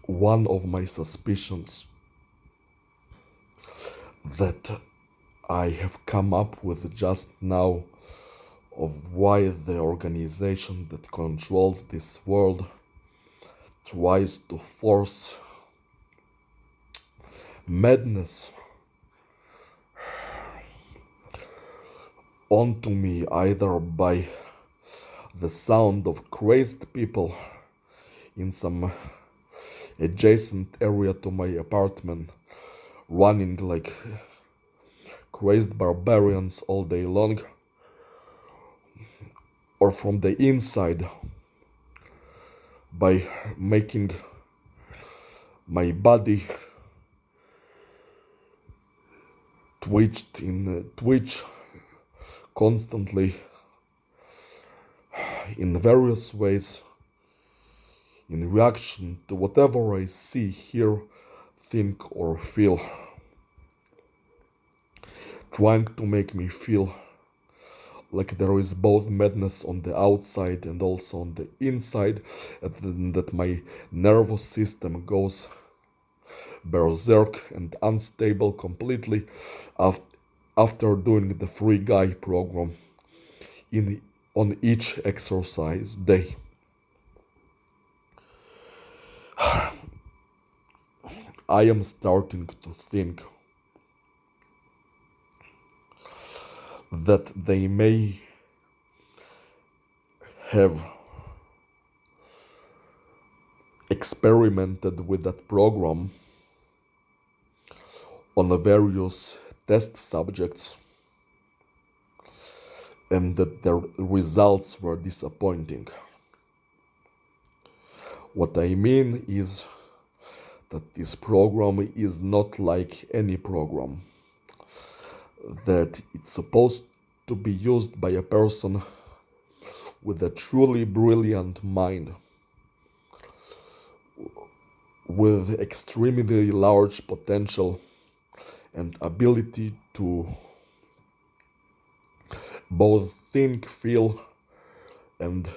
one of my suspicions that I have come up with just now of why the organization that controls this world tries to force madness onto me, either by the sound of crazed people in some adjacent area to my apartment, running like crazed barbarians all day long, or from the inside by making my body twitch constantly in various ways in reaction to whatever I see, hear, think, or feel, trying to make me feel like there is both madness on the outside and also on the inside, and that my nervous system goes berserk and unstable completely after doing the free guy program on each exercise day. I am starting to think that they may have experimented with that program on the various test subjects and that their results were disappointing. What I mean is that this program is not like any program, that it's supposed to be used by a person with a truly brilliant mind, with extremely large potential and ability to both think, feel, and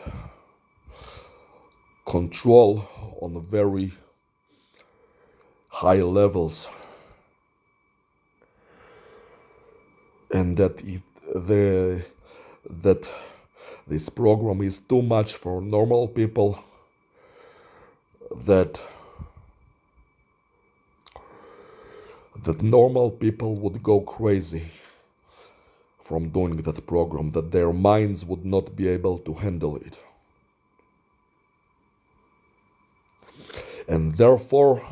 control on very high levels, and that this program is too much for normal people, that normal people would go crazy from doing that program, that their minds would not be able to handle it. And therefore,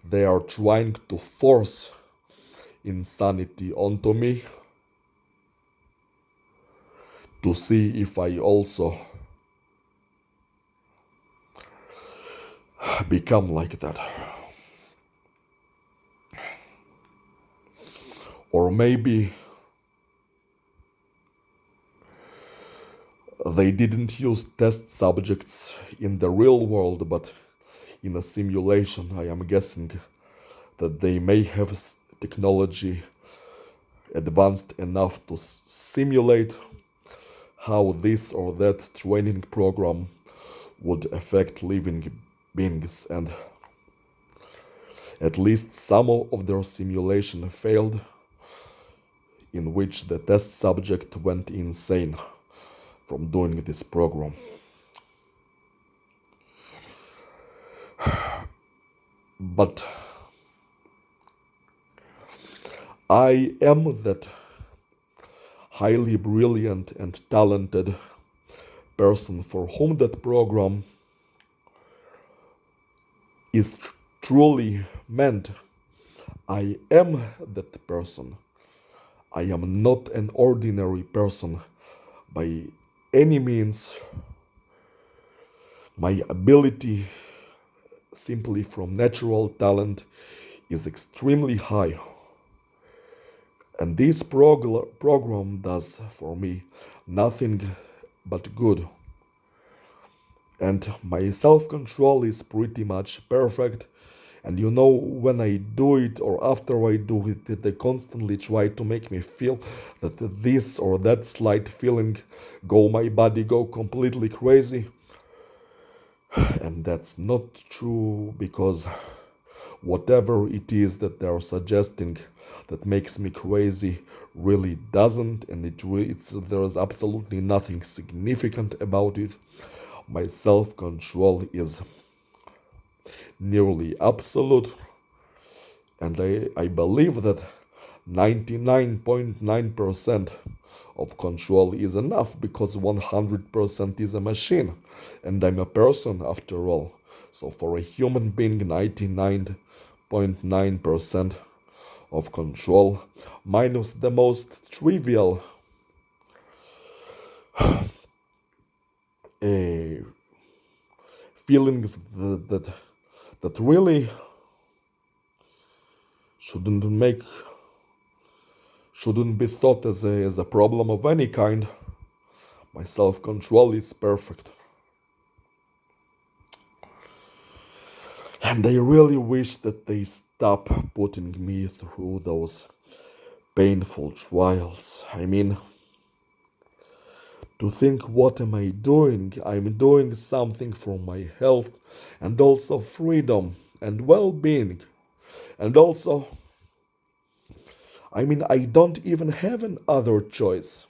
they are trying to force insanity onto me to see if I also become like that. Or maybe they didn't use test subjects in the real world, but in a simulation. I am guessing that they may have technology advanced enough to simulate how this or that training program would affect living beings, and at least some of their simulation failed, in which the test subject went insane from doing this program. But I am that highly brilliant and talented person for whom that program is truly meant. I am that person. I am not an ordinary person by any means. My ability, simply from natural talent, is extremely high. And this program does for me nothing but good. And my self-control is pretty much perfect. And when I do it or after I do it, they constantly try to make me feel that this or that slight feeling my body go completely crazy. And that's not true because whatever it is that they're suggesting that makes me crazy really doesn't, and there's absolutely nothing significant about it. My self-control is nearly absolute, and I believe that 99.9% of control is enough because 100% is a machine, and I'm a person after all. So for a human being, 99.9% of control minus the most trivial uh, feelings that really shouldn't make shouldn't be thought as a problem of any kind. My self-control is perfect. And I really wish that they stop putting me through those painful trials. I mean, to think, what am I doing? I'm doing something for my health and also freedom and well being. And also, I mean, I don't even have an other choice.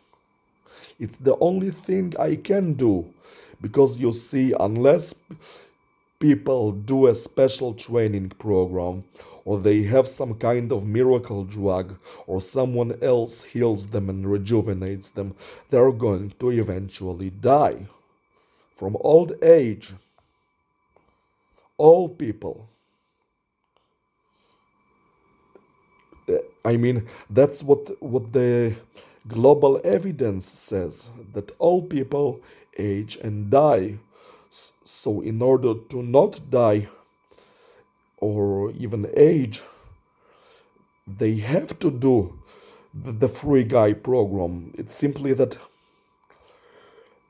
It's the only thing I can do. Because you see, unless people do a special training program, or they have some kind of miracle drug, or someone else heals them and rejuvenates them, they're going to eventually die from old age. All people. I mean, that's what the global evidence says, that all people age and die. So, in order to not die or even age, they have to do the free guy program. It's simply that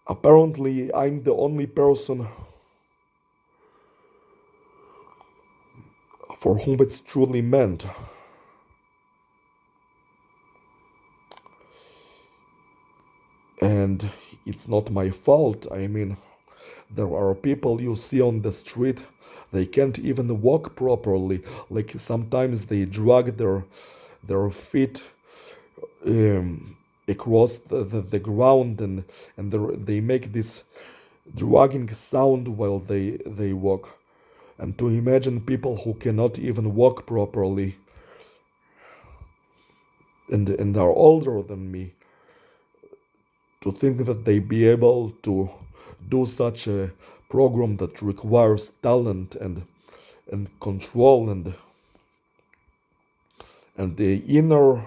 apparently I'm the only person for whom it's truly meant. And it's not my fault. I mean, there are people you see on the street, they can't even walk properly. Like sometimes they drag their feet across the ground, and they make this dragging sound while they walk. And to imagine people who cannot even walk properly and are older than me, to think that they be able to do such a program that requires talent and control and the inner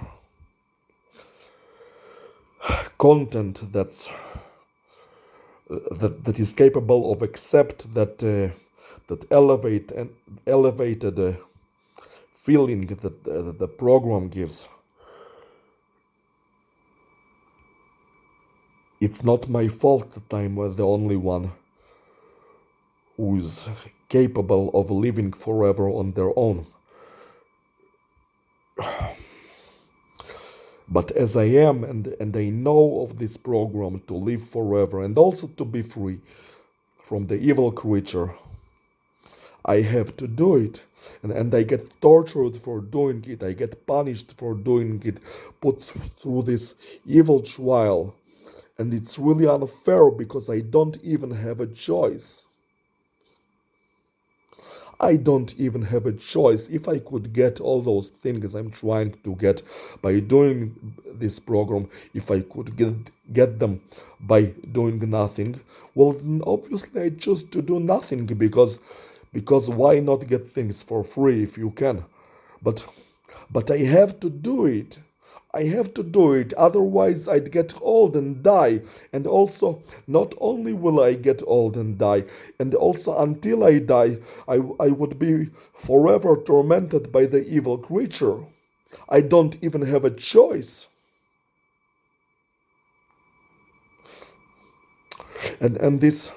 content that is capable of accept that elevated feeling that the program gives. It's not my fault that I'm the only one who is capable of living forever on their own. But as I am, and I know of this program to live forever and also to be free from the evil creature, I have to do it. And I get tortured for doing it. I get punished for doing it, put through this evil trial. And it's really unfair because I don't even have a choice. I don't even have a choice. If I could get all those things I'm trying to get by doing this program, if I could get them by doing nothing, well, then obviously I choose to do nothing because why not get things for free if you can? But but I have to do it. I have to do it, otherwise I'd get old and die. And also, not only will I get old and die, and also until I die, I would be forever tormented by the evil creature. I don't even have a choice. And this,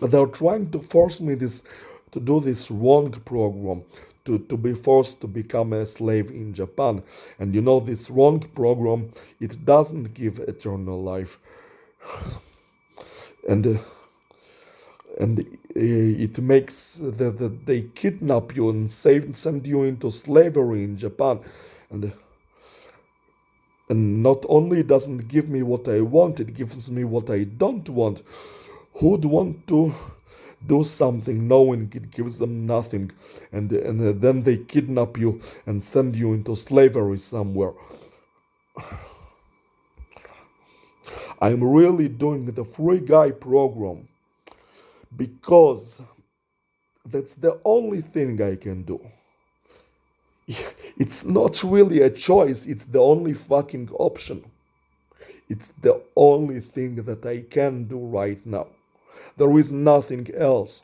they're trying to force me to do this wrong program, to be forced to become a slave in Japan. And you know, this wrong program, it doesn't give eternal life. and it makes that they kidnap you and send you into slavery in Japan, and not only doesn't give me what I want, it gives me what I don't want. Who'd want to do something knowing it gives them nothing, and then they kidnap you and send you into slavery somewhere? I'm really doing the free guy program because that's the only thing I can do. It's not really a choice, it's the only fucking option. It's the only thing that I can do right now. There is nothing else.